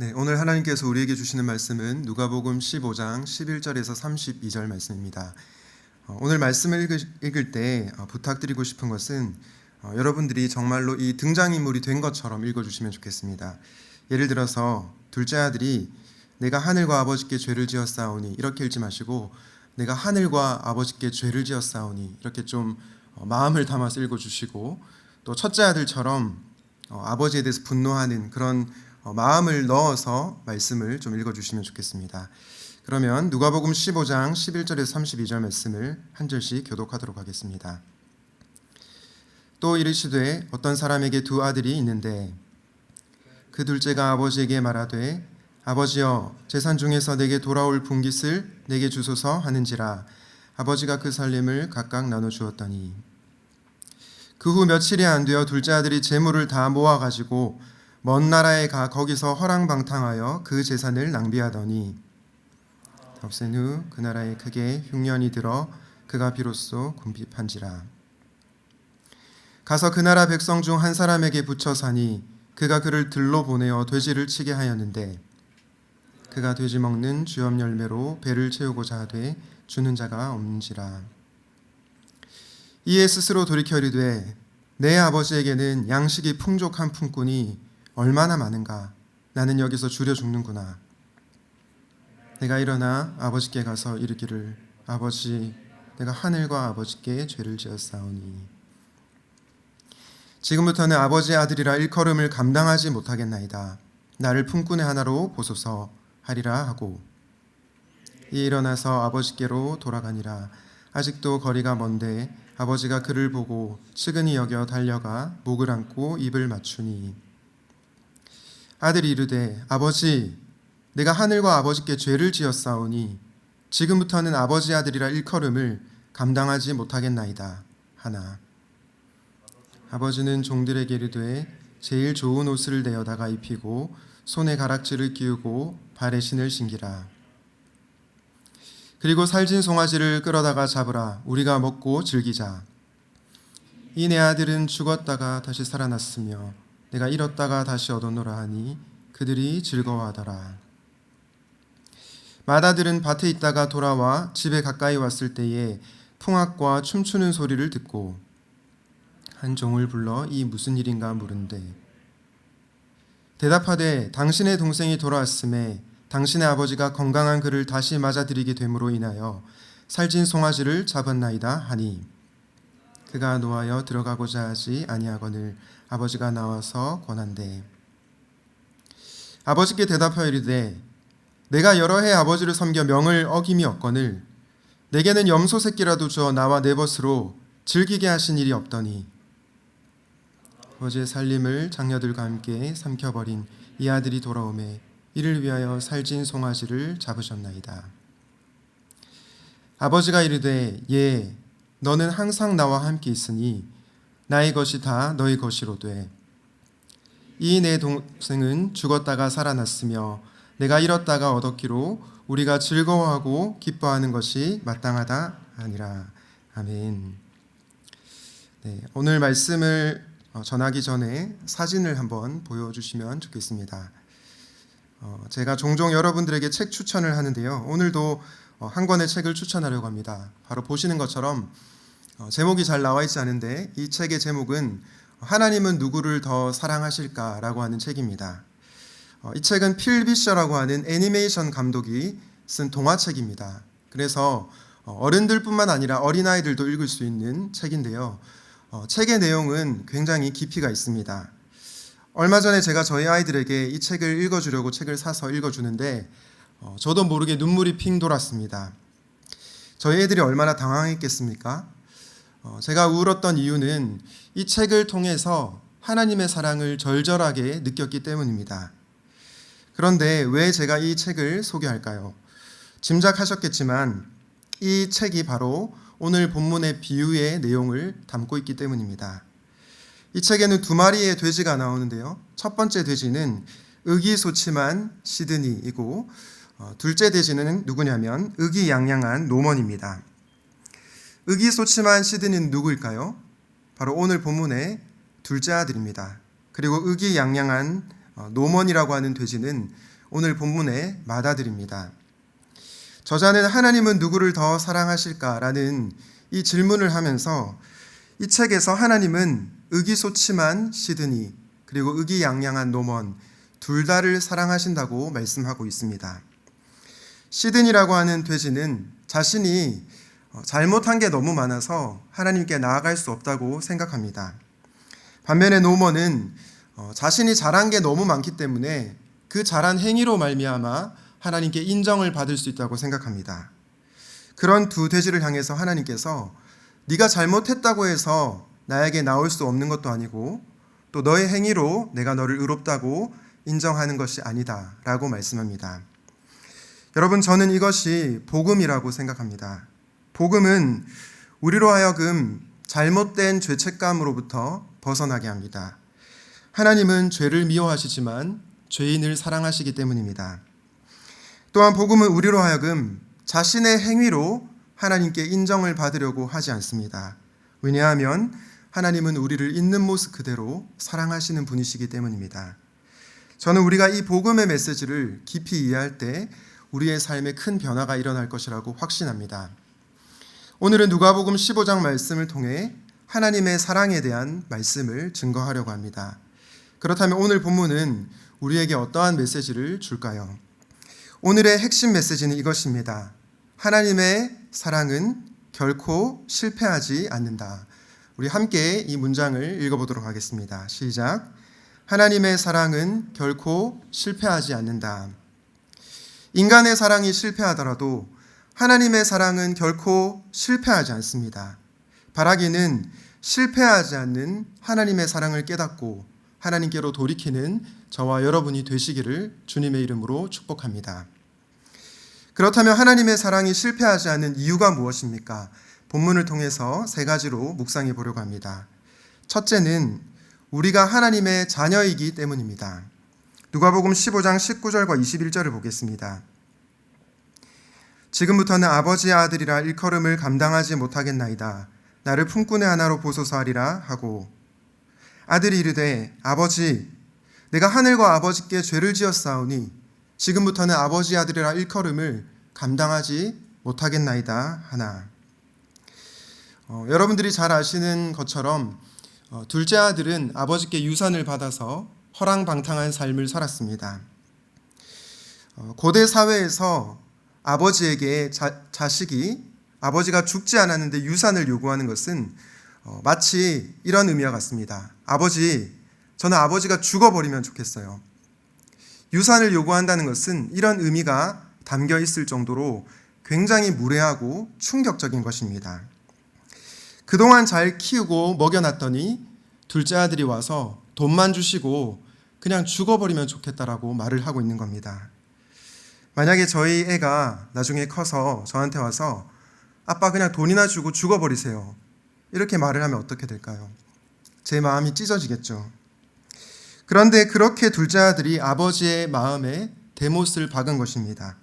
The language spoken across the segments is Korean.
네, 오늘 하나님께서 우리에게 주시는 말씀은 누가복음 15장 11절에서 32절 말씀입니다. 오늘 말씀을 읽을 때 부탁드리고 싶은 것은 여러분들이 정말로 이 등장인물이 된 것처럼 읽어주시면 좋겠습니다. 예를 들어서 둘째 아들이 내가 하늘과 아버지께 죄를 지었사오니 이렇게 읽지 마시고 내가 하늘과 아버지께 죄를 지었사오니 이렇게 좀 마음을 담아서 읽어주시고, 또 첫째 아들처럼 아버지에 대해서 분노하는 그런 마음을 넣어서 말씀을 좀 읽어주시면 좋겠습니다. 그러면 누가복음 15장 11절에서 32절 말씀을 한 절씩 교독하도록 하겠습니다. 또 이르시되 어떤 사람에게 두 아들이 있는데 그 둘째가 아버지에게 말하되 아버지여 재산 중에서 내게 돌아올 분깃을 내게 주소서 하는지라. 아버지가 그 살림을 각각 나눠 주었더니 그 후 며칠이 안 되어 둘째 아들이 재물을 다 모아가지고 먼 나라에 가 거기서 허랑방탕하여 그 재산을 낭비하더니 없앤 후 그 나라에 크게 흉년이 들어 그가 비로소 궁핍한지라. 가서 그 나라 백성 중 한 사람에게 붙여 사니 그가 그를 들로 보내어 돼지를 치게 하였는데 그가 돼지 먹는 주염 열매로 배를 채우고자 하되 주는 자가 없는지라. 이에 스스로 돌이켜 이르되 내 아버지에게는 양식이 풍족한 품꾼이 얼마나 많은가. 나는 여기서 줄여 죽는구나. 내가 일어나 아버지께 가서 이르기를 아버지 내가 하늘과 아버지께 죄를 지었사오니 지금부터는 아버지의 아들이라 일컬음을 감당하지 못하겠나이다. 나를 품꾼의 하나로 보소서 하리라 하고 이 일어나서 아버지께로 돌아가니라. 아직도 거리가 먼데 아버지가 그를 보고 측은히 여겨 달려가 목을 안고 입을 맞추니 아들이 이르되 아버지 내가 하늘과 아버지께 죄를 지었사오니 지금부터는 아버지 아들이라 일컬음을 감당하지 못하겠나이다 하나. 아버지는 종들에게 이르되 제일 좋은 옷을 내어다가 입히고 손에 가락지를 끼우고 발에 신을 신기라. 그리고 살진 송아지를 끌어다가 잡으라. 우리가 먹고 즐기자. 이 내 아들은 죽었다가 다시 살아났으며 내가 잃었다가 다시 얻었노라 하니 그들이 즐거워하더라. 맏아들은 밭에 있다가 돌아와 집에 가까이 왔을 때에 풍악과 춤추는 소리를 듣고 한 종을 불러 이 무슨 일인가 물은데 대답하되 당신의 동생이 돌아왔음에 당신의 아버지가 건강한 그를 다시 맞아들이게 됨으로 인하여 살진 송아지를 잡았나이다 하니 그가 노하여 들어가고자 하지 아니하거늘 아버지가 나와서 권한대 아버지께 대답하여 이르되 내가 여러 해 아버지를 섬겨 명을 어김이 없거늘 내게는 염소 새끼라도 주어 나와 내 벗으로 즐기게 하신 일이 없더니 아버지의 살림을 장녀들과 함께 삼켜버린 이 아들이 돌아오매 이를 위하여 살진 송아지를 잡으셨나이다. 아버지가 이르되 예 너는 항상 나와 함께 있으니 나의 것이 다 너의 것이로되 이 내 동생은 죽었다가 살아났으며 내가 잃었다가 얻었기로 우리가 즐거워하고 기뻐하는 것이 마땅하다 아니라. 아멘. 네, 오늘 말씀을 전하기 전에 사진을 한번 보여주시면 좋겠습니다. 제가 종종 여러분들에게 책 추천을 하는데요. 오늘도 한 권의 책을 추천하려고 합니다. 바로 보시는 것처럼 제목이 잘 나와 있지 않은데 이 책의 제목은 하나님은 누구를 더 사랑하실까라고 하는 책입니다. 이 책은 필 비셔라고 하는 애니메이션 감독이 쓴 동화책입니다. 그래서 어른들뿐만 아니라 어린아이들도 읽을 수 있는 책인데요. 책의 내용은 굉장히 깊이가 있습니다. 얼마 전에 제가 저희 아이들에게 이 책을 읽어주려고 책을 사서 읽어주는데 저도 모르게 눈물이 핑 돌았습니다. 저희 애들이 얼마나 당황했겠습니까? 제가 울었던 이유는 이 책을 통해서 하나님의 사랑을 절절하게 느꼈기 때문입니다. 그런데 왜 제가 이 책을 소개할까요? 짐작하셨겠지만 이 책이 바로 오늘 본문의 비유의 내용을 담고 있기 때문입니다. 이 책에는 두 마리의 돼지가 나오는데요. 첫 번째 돼지는 의기소침한 시드니이고 둘째 돼지는 누구냐면 의기양양한 노먼입니다. 의기소침한 시드니는 누구일까요? 바로 오늘 본문의 둘째 아들입니다. 그리고 의기양양한 노먼이라고 하는 돼지는 오늘 본문의 맏아들입니다. 저자는 하나님은 누구를 더 사랑하실까라는 이 질문을 하면서 이 책에서 하나님은 의기소침한 시드니 그리고 의기양양한 노먼 둘 다를 사랑하신다고 말씀하고 있습니다. 시드니라고 하는 돼지는 자신이 잘못한 게 너무 많아서 하나님께 나아갈 수 없다고 생각합니다. 반면에 노먼은 자신이 잘한 게 너무 많기 때문에 그 잘한 행위로 말미암아 하나님께 인정을 받을 수 있다고 생각합니다. 그런 두 돼지를 향해서 하나님께서 네가 잘못했다고 해서 나에게 나올 수 없는 것도 아니고 또 너의 행위로 내가 너를 의롭다고 인정하는 것이 아니다 라고 말씀합니다. 여러분, 저는 이것이 복음이라고 생각합니다. 복음은 우리로 하여금 잘못된 죄책감으로부터 벗어나게 합니다. 하나님은 죄를 미워하시지만 죄인을 사랑하시기 때문입니다. 또한 복음은 우리로 하여금 자신의 행위로 하나님께 인정을 받으려고 하지 않습니다. 왜냐하면 하나님은 우리를 있는 모습 그대로 사랑하시는 분이시기 때문입니다. 저는 우리가 이 복음의 메시지를 깊이 이해할 때 우리의 삶에 큰 변화가 일어날 것이라고 확신합니다. 오늘은 누가복음 15장 말씀을 통해 하나님의 사랑에 대한 말씀을 증거하려고 합니다. 그렇다면 오늘 본문은 우리에게 어떠한 메시지를 줄까요? 오늘의 핵심 메시지는 이것입니다. 하나님의 사랑은 결코 실패하지 않는다. 우리 함께 이 문장을 읽어보도록 하겠습니다. 시작. 하나님의 사랑은 결코 실패하지 않는다. 인간의 사랑이 실패하더라도 하나님의 사랑은 결코 실패하지 않습니다. 바라기는 실패하지 않는 하나님의 사랑을 깨닫고 하나님께로 돌이키는 저와 여러분이 되시기를 주님의 이름으로 축복합니다. 그렇다면 하나님의 사랑이 실패하지 않는 이유가 무엇입니까? 본문을 통해서 세 가지로 묵상해 보려고 합니다. 첫째는 우리가 하나님의 자녀이기 때문입니다. 누가복음 15장 19절과 21절을 보겠습니다. 지금부터는 아버지의 아들이라 일컬음을 감당하지 못하겠나이다. 나를 품꾼의 하나로 보소서 하리라 하고 아들이 이르되 아버지 내가 하늘과 아버지께 죄를 지었사오니 지금부터는 아버지의 아들이라 일컬음을 감당하지 못하겠나이다 하나. 여러분들이 잘 아시는 것처럼 둘째 아들은 아버지께 유산을 받아서 허랑방탕한 삶을 살았습니다. 고대 사회에서 아버지에게 자식이 아버지가 죽지 않았는데 유산을 요구하는 것은 마치 이런 의미와 같습니다. 아버지, 저는 아버지가 죽어버리면 좋겠어요. 유산을 요구한다는 것은 이런 의미가 담겨 있을 정도로 굉장히 무례하고 충격적인 것입니다. 그동안 잘 키우고 먹여놨더니 둘째 아들이 와서 돈만 주시고 그냥 죽어버리면 좋겠다라고 말을 하고 있는 겁니다. 만약에 저희 애가 나중에 커서 저한테 와서 아빠 그냥 돈이나 주고 죽어버리세요. 이렇게 말을 하면 어떻게 될까요? 제 마음이 찢어지겠죠. 그런데 그렇게 둘째 아들이 아버지의 마음에 대못을 박은 것입니다.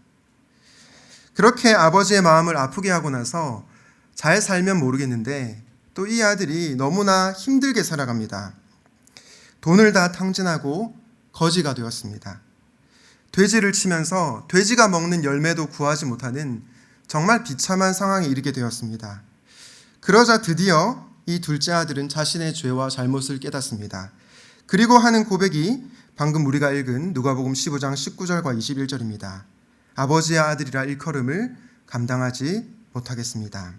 그렇게 아버지의 마음을 아프게 하고 나서 잘 살면 모르겠는데 또 이 아들이 너무나 힘들게 살아갑니다. 돈을 다 탕진하고 거지가 되었습니다. 돼지를 치면서 돼지가 먹는 열매도 구하지 못하는 정말 비참한 상황에 이르게 되었습니다. 그러자 드디어 이 둘째 아들은 자신의 죄와 잘못을 깨닫습니다. 그리고 하는 고백이 방금 우리가 읽은 누가복음 15장 19절과 21절입니다. 아버지의 아들이라 일컬음을 감당하지 못하겠습니다.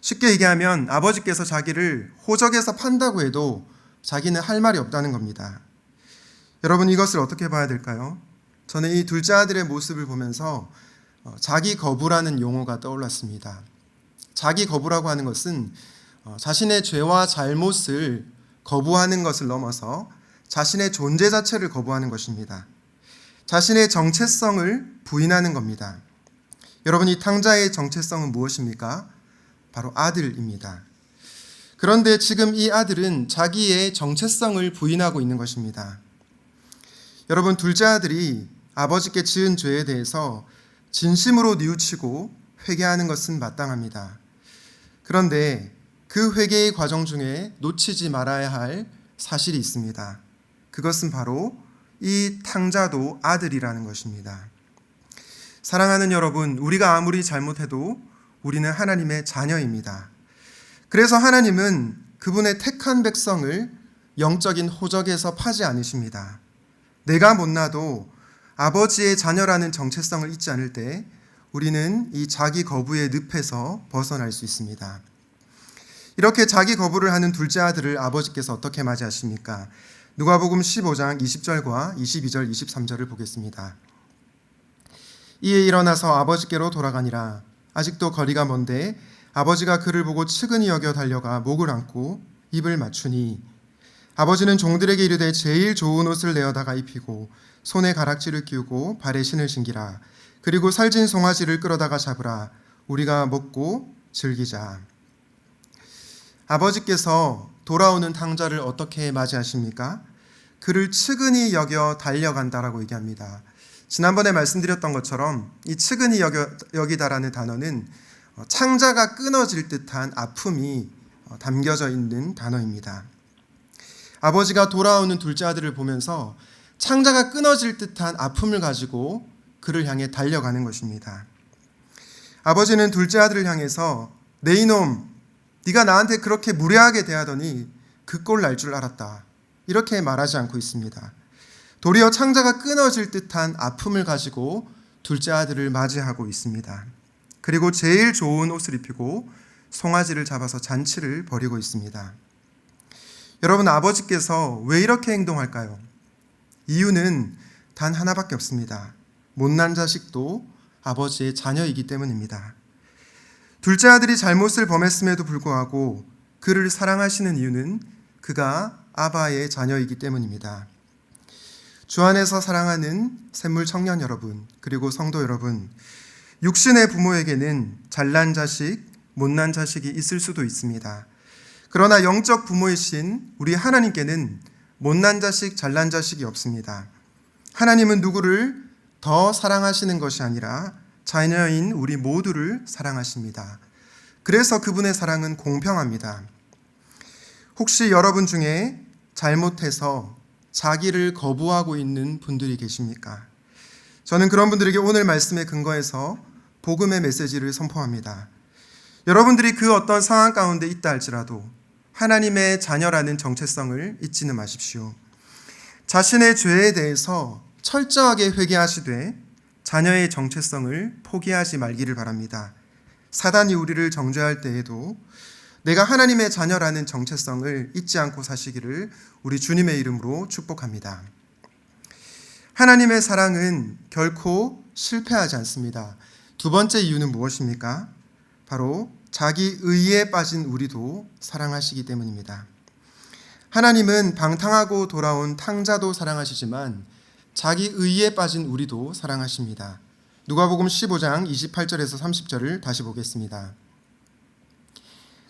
쉽게 얘기하면 아버지께서 자기를 호적에서 판다고 해도 자기는 할 말이 없다는 겁니다. 여러분, 이것을 어떻게 봐야 될까요? 저는 이 둘째 아들의 모습을 보면서 자기 거부라는 용어가 떠올랐습니다. 자기 거부라고 하는 것은 자신의 죄와 잘못을 거부하는 것을 넘어서 자신의 존재 자체를 거부하는 것입니다. 자신의 정체성을 부인하는 겁니다. 여러분, 이 탕자의 정체성은 무엇입니까? 바로 아들입니다. 그런데 지금 이 아들은 자기의 정체성을 부인하고 있는 것입니다. 여러분, 둘째 아들이 아버지께 지은 죄에 대해서 진심으로 뉘우치고 회개하는 것은 마땅합니다. 그런데 그 회개의 과정 중에 놓치지 말아야 할 사실이 있습니다. 그것은 바로 이 탕자도 아들이라는 것입니다. 사랑하는 여러분, 우리가 아무리 잘못해도 우리는 하나님의 자녀입니다. 그래서 하나님은 그분의 택한 백성을 영적인 호적에서 파지 않으십니다. 내가 못나도 아버지의 자녀라는 정체성을 잊지 않을 때 우리는 이 자기 거부의 늪에서 벗어날 수 있습니다. 이렇게 자기 거부를 하는 둘째 아들을 아버지께서 어떻게 맞이하십니까? 누가복음 15장 20절과 22절, 23절을 보겠습니다. 이에 일어나서 아버지께로 돌아가니라. 아직도 거리가 먼데 아버지가 그를 보고 측은히 여겨 달려가 목을 안고 입을 맞추니 아버지는 종들에게 이르되 제일 좋은 옷을 내어다가 입히고 손에 가락지를 끼우고 발에 신을 신기라. 그리고 살진 송아지를 끌어다가 잡으라. 우리가 먹고 즐기자. 아버지께서 돌아오는 탕자를 어떻게 맞이하십니까? 그를 측은히 여겨 달려간다라고 얘기합니다. 지난번에 말씀드렸던 것처럼 이 측은히 여기다라는 단어는 창자가 끊어질 듯한 아픔이 담겨져 있는 단어입니다. 아버지가 돌아오는 둘째 아들을 보면서 창자가 끊어질 듯한 아픔을 가지고 그를 향해 달려가는 것입니다. 아버지는 둘째 아들을 향해서 내 이놈, 네가 나한테 그렇게 무례하게 대하더니 그 꼴 날 줄 알았다. 이렇게 말하지 않고 있습니다. 도리어 창자가 끊어질 듯한 아픔을 가지고 둘째 아들을 맞이하고 있습니다. 그리고 제일 좋은 옷을 입히고 송아지를 잡아서 잔치를 벌이고 있습니다. 여러분, 아버지께서 왜 이렇게 행동할까요? 이유는 단 하나밖에 없습니다. 못난 자식도 아버지의 자녀이기 때문입니다. 둘째 아들이 잘못을 범했음에도 불구하고 그를 사랑하시는 이유는 그가 아바의 자녀이기 때문입니다. 주 안에서 사랑하는 샘물 청년 여러분, 그리고 성도 여러분, 육신의 부모에게는 잘난 자식, 못난 자식이 있을 수도 있습니다. 그러나 영적 부모이신 우리 하나님께는 못난 자식, 잘난 자식이 없습니다. 하나님은 누구를 더 사랑하시는 것이 아니라 자녀인 우리 모두를 사랑하십니다. 그래서 그분의 사랑은 공평합니다. 혹시 여러분 중에 잘못해서 자기를 거부하고 있는 분들이 계십니까? 저는 그런 분들에게 오늘 말씀에 근거해서 복음의 메시지를 선포합니다. 여러분들이 그 어떤 상황 가운데 있다 할지라도 하나님의 자녀라는 정체성을 잊지는 마십시오. 자신의 죄에 대해서 철저하게 회개하시되 자녀의 정체성을 포기하지 말기를 바랍니다. 사단이 우리를 정죄할 때에도 내가 하나님의 자녀라는 정체성을 잊지 않고 사시기를 우리 주님의 이름으로 축복합니다. 하나님의 사랑은 결코 실패하지 않습니다. 두 번째 이유는 무엇입니까? 바로 자기 의에 빠진 우리도 사랑하시기 때문입니다. 하나님은 방탕하고 돌아온 탕자도 사랑하시지만 자기 의에 빠진 우리도 사랑하십니다. 누가복음 15장 28절에서 30절을 다시 보겠습니다.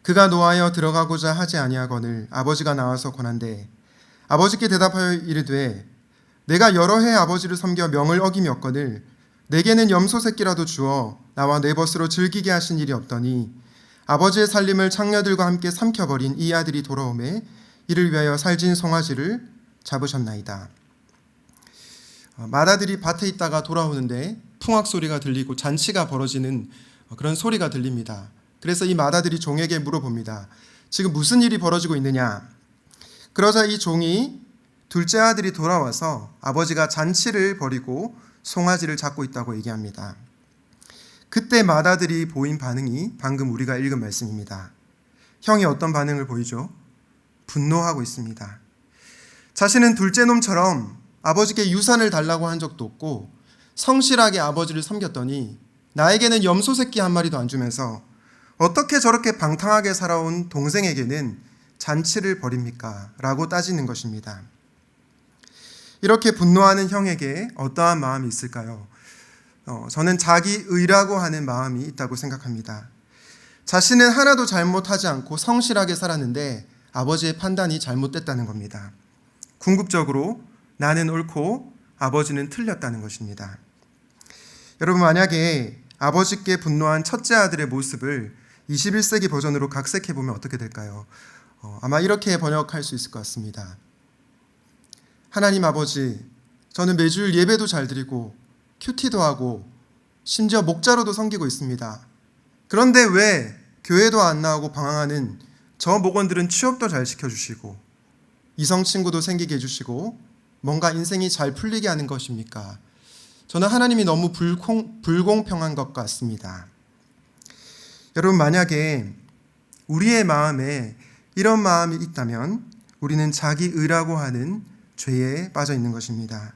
그가 노하여 들어가고자 하지 아니하거늘 아버지가 나와서 권한대 아버지께 대답하여 이르되 내가 여러 해 아버지를 섬겨 명을 어기었거늘 내게는 염소 새끼라도 주어 나와 내 벗으로 즐기게 하신 일이 없더니 아버지의 살림을 창녀들과 함께 삼켜버린 이 아들이 돌아오매 이를 위하여 살진 송아지를 잡으셨나이다. 맏아들이 밭에 있다가 돌아오는데 풍악 소리가 들리고 잔치가 벌어지는 그런 소리가 들립니다. 그래서 이 맏아들이 종에게 물어봅니다. 지금 무슨 일이 벌어지고 있느냐? 그러자 이 종이 둘째 아들이 돌아와서 아버지가 잔치를 벌이고 송아지를 잡고 있다고 얘기합니다. 그때 맏아들이 보인 반응이 방금 우리가 읽은 말씀입니다. 형이 어떤 반응을 보이죠? 분노하고 있습니다. 자신은 둘째 놈처럼 아버지께 유산을 달라고 한 적도 없고 성실하게 아버지를 섬겼더니 나에게는 염소 새끼 한 마리도 안 주면서 어떻게 저렇게 방탕하게 살아온 동생에게는 잔치를 벌입니까? 라고 따지는 것입니다. 이렇게 분노하는 형에게 어떠한 마음이 있을까요? 저는 자기 의라고 하는 마음이 있다고 생각합니다. 자신은 하나도 잘못하지 않고 성실하게 살았는데 아버지의 판단이 잘못됐다는 겁니다. 궁극적으로 나는 옳고 아버지는 틀렸다는 것입니다. 여러분, 만약에 아버지께 분노한 첫째 아들의 모습을 21세기 버전으로 각색해보면 어떻게 될까요? 아마 이렇게 번역할 수 있을 것 같습니다. 하나님 아버지, 저는 매주일 예배도 잘 드리고 큐티도 하고 심지어 목자로도 섬기고 있습니다. 그런데 왜 교회도 안 나오고 방황하는 저 목원들은 취업도 잘 시켜주시고 이성 친구도 생기게 해주시고 뭔가 인생이 잘 풀리게 하는 것입니까? 저는 하나님이 너무 불공평한 것 같습니다. 여러분, 만약에 우리의 마음에 이런 마음이 있다면 우리는 자기의라고 하는 죄에 빠져 있는 것입니다.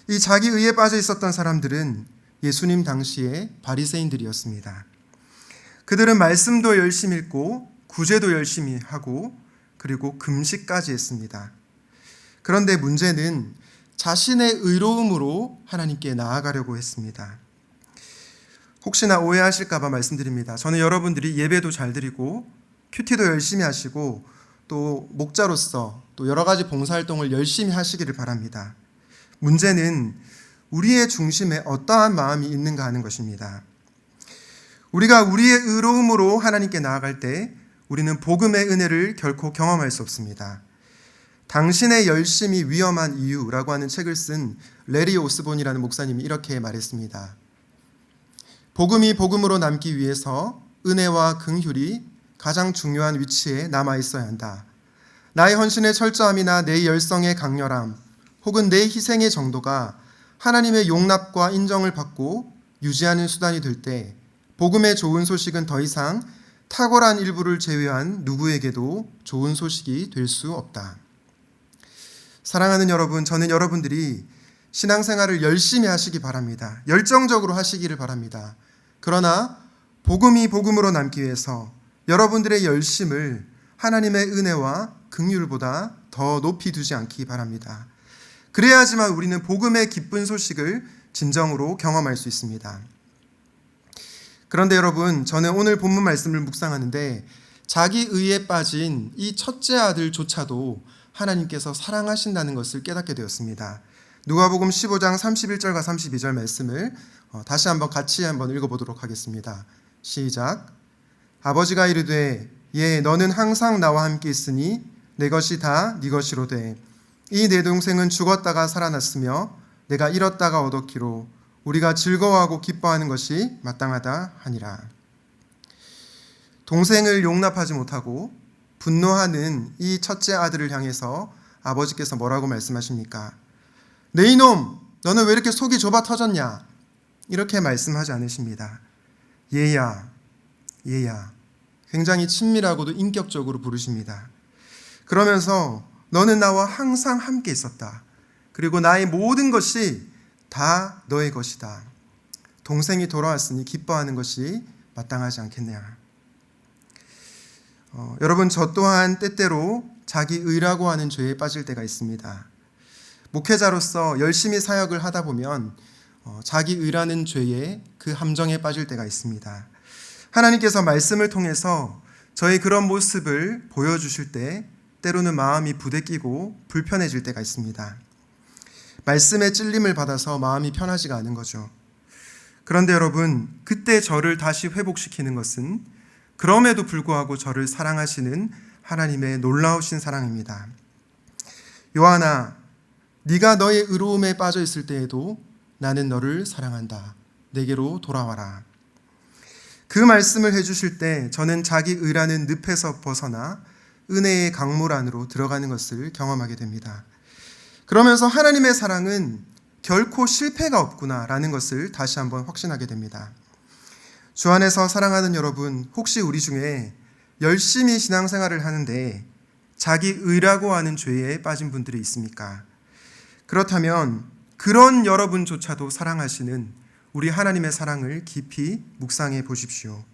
이 자기의에 빠져 있었던 사람들은 예수님 당시의 바리새인들이었습니다. 그들은 말씀도 열심히 읽고 구제도 열심히 하고 그리고 금식까지 했습니다. 그런데 문제는 자신의 의로움으로 하나님께 나아가려고 했습니다. 혹시나 오해하실까 봐 말씀드립니다. 저는 여러분들이 예배도 잘 드리고 큐티도 열심히 하시고 또 목자로서 또 여러 가지 봉사활동을 열심히 하시기를 바랍니다. 문제는 우리의 중심에 어떠한 마음이 있는가 하는 것입니다. 우리가 우리의 의로움으로 하나님께 나아갈 때 우리는 복음의 은혜를 결코 경험할 수 없습니다. 당신의 열심이 위험한 이유라고 하는 책을 쓴 레리 오스본이라는 목사님이 이렇게 말했습니다. 복음이 복음으로 남기 위해서 은혜와 긍휼이 가장 중요한 위치에 남아 있어야 한다. 나의 헌신의 철저함이나 내 열성의 강렬함 혹은 내 희생의 정도가 하나님의 용납과 인정을 받고 유지하는 수단이 될 때 복음의 좋은 소식은 더 이상 탁월한 일부를 제외한 누구에게도 좋은 소식이 될 수 없다. 사랑하는 여러분, 저는 여러분들이 신앙생활을 열심히 하시기 바랍니다. 열정적으로 하시기를 바랍니다. 그러나 복음이 복음으로 남기 위해서 여러분들의 열심을 하나님의 은혜와 긍휼보다 더 높이 두지 않기 바랍니다. 그래야지만 우리는 복음의 기쁜 소식을 진정으로 경험할 수 있습니다. 그런데 여러분, 저는 오늘 본문 말씀을 묵상하는데 자기 의에 빠진 이 첫째 아들조차도 하나님께서 사랑하신다는 것을 깨닫게 되었습니다. 누가복음 15장 31절과 32절 말씀을 다시 한번 같이 한번 읽어보도록 하겠습니다. 시작. 아버지가 이르되 예 너는 항상 나와 함께 있으니 내 것이 다 네 것이로되 이 내 동생은 죽었다가 살아났으며 내가 잃었다가 얻었기로 우리가 즐거워하고 기뻐하는 것이 마땅하다 하니라. 동생을 용납하지 못하고 분노하는 이 첫째 아들을 향해서 아버지께서 뭐라고 말씀하십니까? 내 이놈, 너는 왜 이렇게 속이 좁아 터졌냐? 이렇게 말씀하지 않으십니다. 얘야, 얘야. 굉장히 친밀하고도 인격적으로 부르십니다. 그러면서 너는 나와 항상 함께 있었다. 그리고 나의 모든 것이 다 너의 것이다. 동생이 돌아왔으니 기뻐하는 것이 마땅하지 않겠냐. 여러분, 저 또한 때때로 자기 의라고 하는 죄에 빠질 때가 있습니다. 목회자로서 열심히 사역을 하다 보면 자기 의라는 죄에 그 함정에 빠질 때가 있습니다. 하나님께서 말씀을 통해서 저희 그런 모습을 보여주실 때 때로는 마음이 부대끼고 불편해질 때가 있습니다. 말씀의 찔림을 받아서 마음이 편하지가 않은 거죠. 그런데 여러분, 그때 저를 다시 회복시키는 것은 그럼에도 불구하고 저를 사랑하시는 하나님의 놀라우신 사랑입니다. 요한아, 네가 너의 의로움에 빠져 있을 때에도 나는 너를 사랑한다. 내게로 돌아와라. 그 말씀을 해주실 때 저는 자기 의라는 늪에서 벗어나 은혜의 강물 안으로 들어가는 것을 경험하게 됩니다. 그러면서 하나님의 사랑은 결코 실패가 없구나라는 것을 다시 한번 확신하게 됩니다. 주 안에서 사랑하는 여러분, 혹시 우리 중에 열심히 신앙생활을 하는데 자기 의라고 하는 죄에 빠진 분들이 있습니까? 그렇다면 그런 여러분조차도 사랑하시는 우리 하나님의 사랑을 깊이 묵상해 보십시오.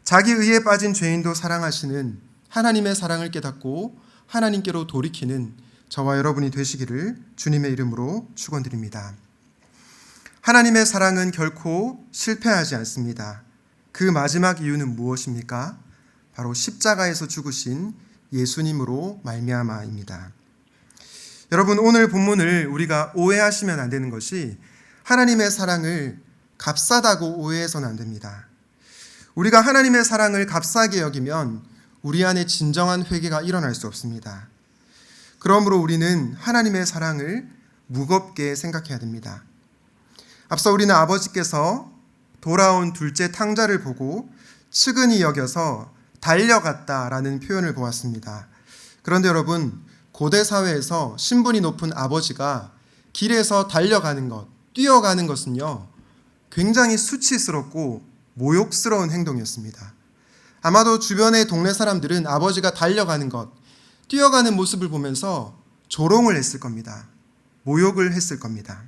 자기 의에 빠진 죄인도 사랑하시는 하나님의 사랑을 깨닫고 하나님께로 돌이키는 저와 여러분이 되시기를 주님의 이름으로 축원드립니다. 하나님의 사랑은 결코 실패하지 않습니다. 그 마지막 이유는 무엇입니까? 바로 십자가에서 죽으신 예수님으로 말미암아입니다. 여러분, 오늘 본문을 우리가 오해하시면 안 되는 것이 하나님의 사랑을 값싸다고 오해해서는 안 됩니다. 우리가 하나님의 사랑을 값싸게 여기면 우리 안에 진정한 회개가 일어날 수 없습니다. 그러므로 우리는 하나님의 사랑을 무겁게 생각해야 됩니다. 앞서 우리는 아버지께서 돌아온 둘째 탕자를 보고 측은히 여겨서 달려갔다라는 표현을 보았습니다. 그런데 여러분, 고대 사회에서 신분이 높은 아버지가 길에서 달려가는 것, 뛰어가는 것은요, 굉장히 수치스럽고 모욕스러운 행동이었습니다. 아마도 주변의 동네 사람들은 아버지가 달려가는 것, 뛰어가는 모습을 보면서 조롱을 했을 겁니다. 모욕을 했을 겁니다.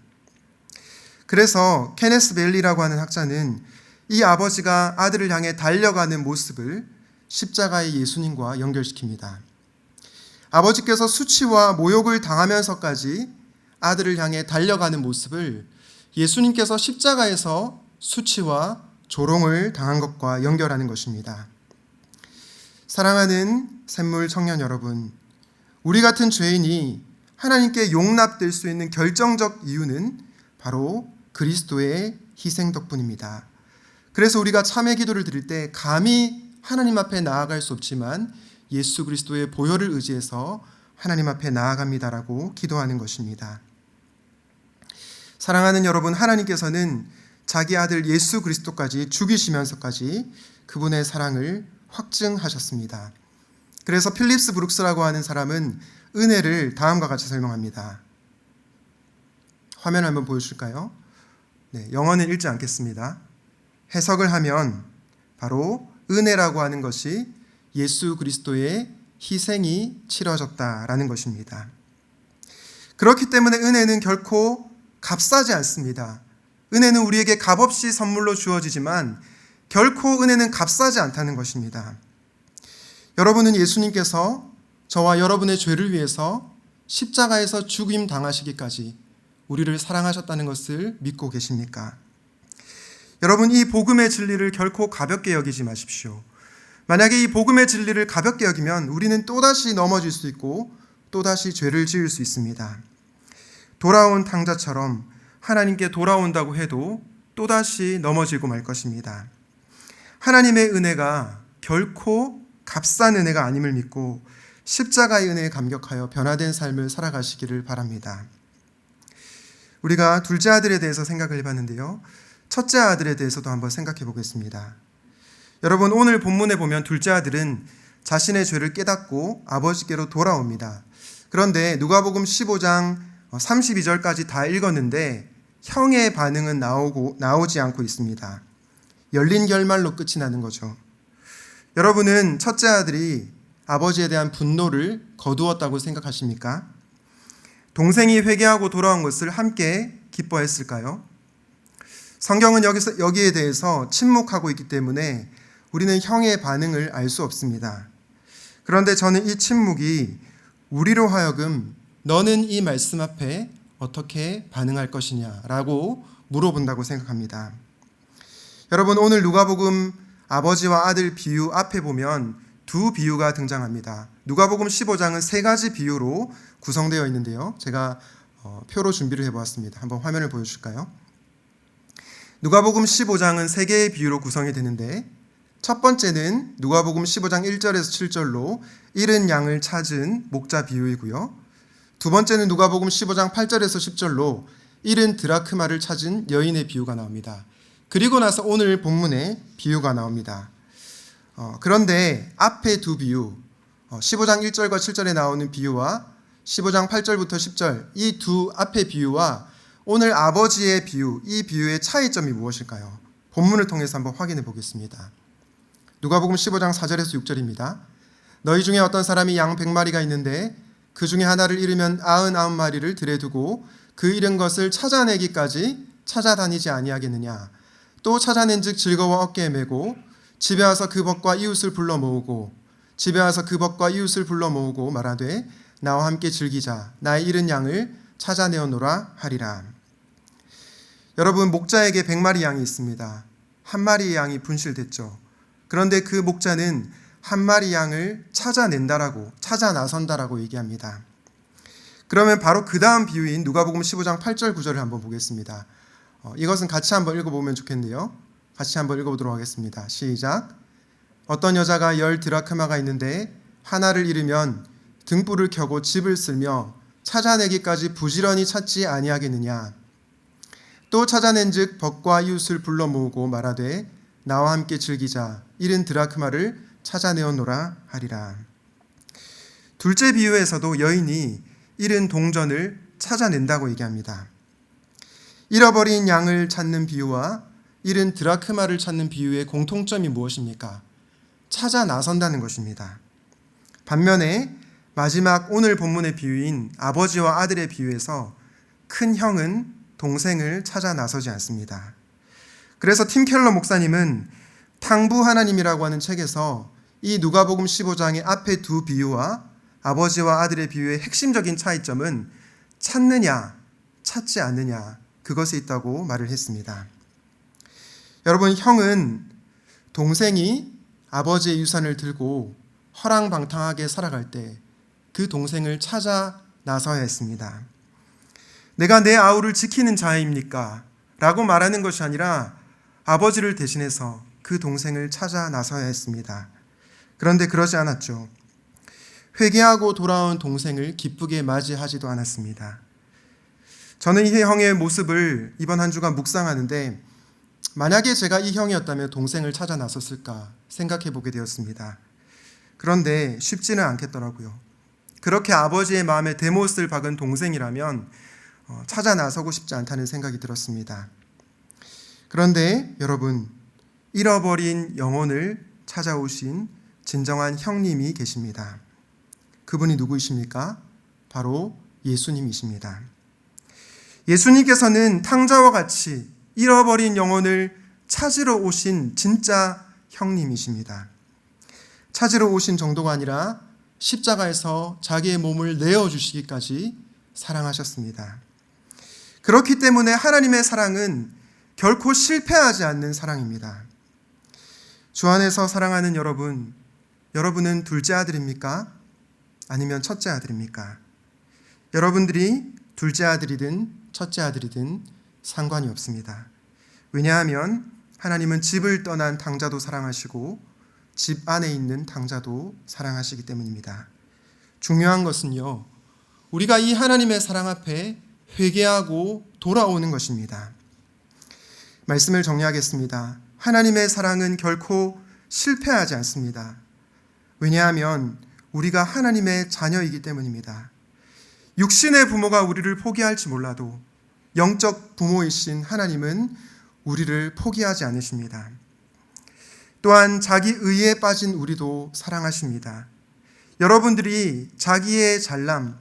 그래서 케네스 벨리라고 하는 학자는 이 아버지가 아들을 향해 달려가는 모습을 십자가의 예수님과 연결시킵니다. 아버지께서 수치와 모욕을 당하면서까지 아들을 향해 달려가는 모습을 예수님께서 십자가에서 수치와 조롱을 당한 것과 연결하는 것입니다. 사랑하는 샘물 청년 여러분, 우리 같은 죄인이 하나님께 용납될 수 있는 결정적 이유는 바로 그리스도의 희생 덕분입니다. 그래서 우리가 참회 기도를 드릴 때 감히 하나님 앞에 나아갈 수 없지만 예수 그리스도의 보혈을 의지해서 하나님 앞에 나아갑니다라고 기도하는 것입니다. 사랑하는 여러분, 하나님께서는 자기 아들 예수 그리스도까지 죽이시면서까지 그분의 사랑을 확증하셨습니다. 그래서 필립스 브룩스라고 하는 사람은 은혜를 다음과 같이 설명합니다. 화면 한번 보여주실까요? 네, 영어는 읽지 않겠습니다. 해석을 하면 바로 은혜라고 하는 것이 예수 그리스도의 희생이 치러졌다라는 것입니다. 그렇기 때문에 은혜는 결코 값싸지 않습니다. 은혜는 우리에게 값없이 선물로 주어지지만 결코 은혜는 값싸지 않다는 것입니다. 여러분은 예수님께서 저와 여러분의 죄를 위해서 십자가에서 죽임 당하시기까지 우리를 사랑하셨다는 것을 믿고 계십니까? 여러분, 이 복음의 진리를 결코 가볍게 여기지 마십시오. 만약에 이 복음의 진리를 가볍게 여기면 우리는 또다시 넘어질 수 있고 또다시 죄를 지을 수 있습니다. 돌아온 탕자처럼 하나님께 돌아온다고 해도 또다시 넘어지고 말 것입니다. 하나님의 은혜가 결코 값싼 은혜가 아님을 믿고 십자가의 은혜에 감격하여 변화된 삶을 살아가시기를 바랍니다. 우리가 둘째 아들에 대해서 생각을 해봤는데요, 첫째 아들에 대해서도 한번 생각해 보겠습니다. 여러분, 오늘 본문에 보면 둘째 아들은 자신의 죄를 깨닫고 아버지께로 돌아옵니다. 그런데 누가복음 15장 32절까지 다 읽었는데 형의 반응은 나오지 않고 있습니다. 열린 결말로 끝이 나는 거죠. 여러분은 첫째 아들이 아버지에 대한 분노를 거두었다고 생각하십니까? 동생이 회개하고 돌아온 것을 함께 기뻐했을까요? 성경은 여기에 대해서 침묵하고 있기 때문에 우리는 형의 반응을 알 수 없습니다. 그런데 저는 이 침묵이 우리로 하여금 너는 이 말씀 앞에 어떻게 반응할 것이냐라고 물어본다고 생각합니다. 여러분, 오늘 누가복음 아버지와 아들 비유 앞에 보면 두 비유가 등장합니다. 누가복음 15장은 세 가지 비유로 구성되어 있는데요, 제가 표로 준비를 해보았습니다. 한번 화면을 보여주실까요? 누가복음 15장은 세 개의 비유로 구성이 되는데, 첫 번째는 누가복음 15장 1절에서 7절로 잃은 양을 찾은 목자 비유이고요, 두 번째는 누가복음 15장 8절에서 10절로 잃은 드라크마를 찾은 여인의 비유가 나옵니다. 그리고 나서 오늘 본문에 비유가 나옵니다. 그런데 앞에 두 비유, 15장 1절과 7절에 나오는 비유와 15장 8절부터 10절, 이 두 앞의 비유와 오늘 아버지의 비유, 이 비유의 차이점이 무엇일까요? 본문을 통해서 한번 확인해 보겠습니다. 누가복음 15장 4절에서 6절입니다. 너희 중에 어떤 사람이 양 100마리가 있는데 그 중에 하나를 잃으면 99마리를 들에 두고 그 잃은 것을 찾아내기까지 찾아다니지 아니하겠느냐. 또 찾아낸즉 즐거워 어깨에 메고 집에 와서 그 벗과 이웃을 불러 모으고 말하되 나와 함께 즐기자. 나의 잃은 양을 찾아내어노라 하리라. 여러분, 목자에게 100마리 양이 있습니다. 한 마리의 양이 분실됐죠. 그런데 그 목자는 한 마리 양을 찾아 나선다라고 얘기합니다. 그러면 바로 그 다음 비유인 누가복음 15장 8절 9절을 한번 보겠습니다. 이것은 같이 한번 읽어보면 좋겠네요. 같이 한번 읽어보도록 하겠습니다. 시작. 어떤 여자가 10 드라크마가 있는데 하나를 잃으면 등불을 켜고 집을 쓸며 찾아내기까지 부지런히 찾지 아니하겠느냐. 또 찾아낸즉 벗과 이웃을 불러 모으고 말하되 나와 함께 즐기자. 이른 드라크마를 찾아내었노라 하리라. 둘째 비유에서도 여인이 잃은 동전을 찾아낸다고 얘기합니다. 잃어버린 양을 찾는 비유와 잃은 드라크마를 찾는 비유의 공통점이 무엇입니까? 찾아 나선다는 것입니다. 반면에 마지막 오늘 본문의 비유인 아버지와 아들의 비유에서 큰 형은 동생을 찾아 나서지 않습니다. 그래서 팀 켈러 목사님은 탕부 하나님이라고 하는 책에서 이 누가복음 15장의 앞에 두 비유와 아버지와 아들의 비유의 핵심적인 차이점은 찾느냐, 찾지 않느냐, 그것에 있다고 말을 했습니다. 여러분, 형은 동생이 아버지의 유산을 들고 허랑방탕하게 살아갈 때 그 동생을 찾아 나서야 했습니다. 내가 내 아우를 지키는 자입니까? 라고 말하는 것이 아니라 아버지를 대신해서 그 동생을 찾아 나서야 했습니다. 그런데 그러지 않았죠. 회개하고 돌아온 동생을 기쁘게 맞이하지도 않았습니다. 저는 이 형의 모습을 이번 한 주간 묵상하는데 만약에 제가 이 형이었다면 동생을 찾아 나섰을까 생각해 보게 되었습니다. 그런데 쉽지는 않겠더라고요. 그렇게 아버지의 마음에 대못을 박은 동생이라면 찾아 나서고 싶지 않다는 생각이 들었습니다. 그런데 여러분, 잃어버린 영혼을 찾아오신 진정한 형님이 계십니다. 그분이 누구이십니까? 바로 예수님이십니다. 예수님께서는 탕자와 같이 잃어버린 영혼을 찾으러 오신 진짜 형님이십니다. 찾으러 오신 정도가 아니라 십자가에서 자기의 몸을 내어주시기까지 사랑하셨습니다. 그렇기 때문에 하나님의 사랑은 결코 실패하지 않는 사랑입니다. 주 안에서 사랑하는 여러분, 여러분은 둘째 아들입니까? 아니면 첫째 아들입니까? 여러분들이 둘째 아들이든 첫째 아들이든 상관이 없습니다. 왜냐하면 하나님은 집을 떠난 탕자도 사랑하시고 집 안에 있는 탕자도 사랑하시기 때문입니다. 중요한 것은요, 우리가 이 하나님의 사랑 앞에 회개하고 돌아오는 것입니다. 말씀을 정리하겠습니다. 하나님의 사랑은 결코 실패하지 않습니다. 왜냐하면 우리가 하나님의 자녀이기 때문입니다. 육신의 부모가 우리를 포기할지 몰라도 영적 부모이신 하나님은 우리를 포기하지 않으십니다. 또한 자기 의에 빠진 우리도 사랑하십니다. 여러분들이 자기의 잘남,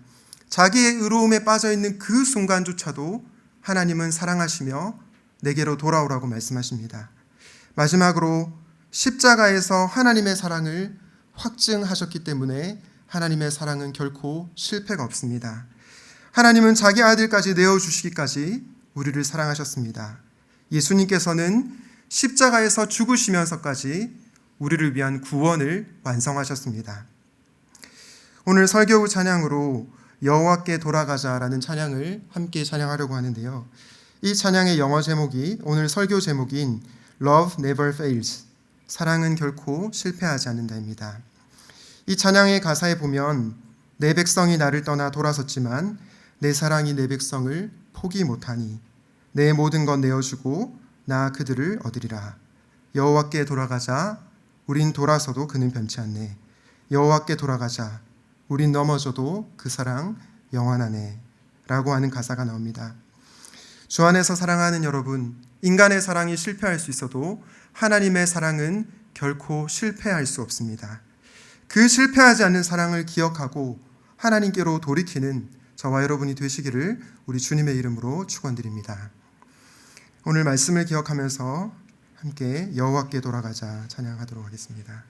자기의 의로움에 빠져있는 그 순간조차도 하나님은 사랑하시며 내게로 돌아오라고 말씀하십니다. 마지막으로 십자가에서 하나님의 사랑을 확증하셨기 때문에 하나님의 사랑은 결코 실패가 없습니다. 하나님은 자기 아들까지 내어주시기까지 우리를 사랑하셨습니다. 예수님께서는 십자가에서 죽으시면서까지 우리를 위한 구원을 완성하셨습니다. 오늘 설교 후 찬양으로 여호와께 돌아가자라는 찬양을 함께 찬양하려고 하는데요. 이 찬양의 영어 제목이 오늘 설교 제목인 Love Never Fails, 사랑은 결코 실패하지 않는다입니다. 이 찬양의 가사에 보면 내 백성이 나를 떠나 돌아섰지만 내 사랑이 내 백성을 포기 못하니 내 모든 것 내어주고 나 그들을 얻으리라. 여호와께 돌아가자. 우린 돌아서도 그는 변치 않네. 여호와께 돌아가자. 우린 넘어져도 그 사랑 영원하네. 라고 하는 가사가 나옵니다. 주 안에서 사랑하는 여러분, 인간의 사랑이 실패할 수 있어도 하나님의 사랑은 결코 실패할 수 없습니다. 그 실패하지 않는 사랑을 기억하고 하나님께로 돌이키는 저와 여러분이 되시기를 우리 주님의 이름으로 축원드립니다. 오늘 말씀을 기억하면서 함께 여호와께 돌아가자 찬양하도록 하겠습니다.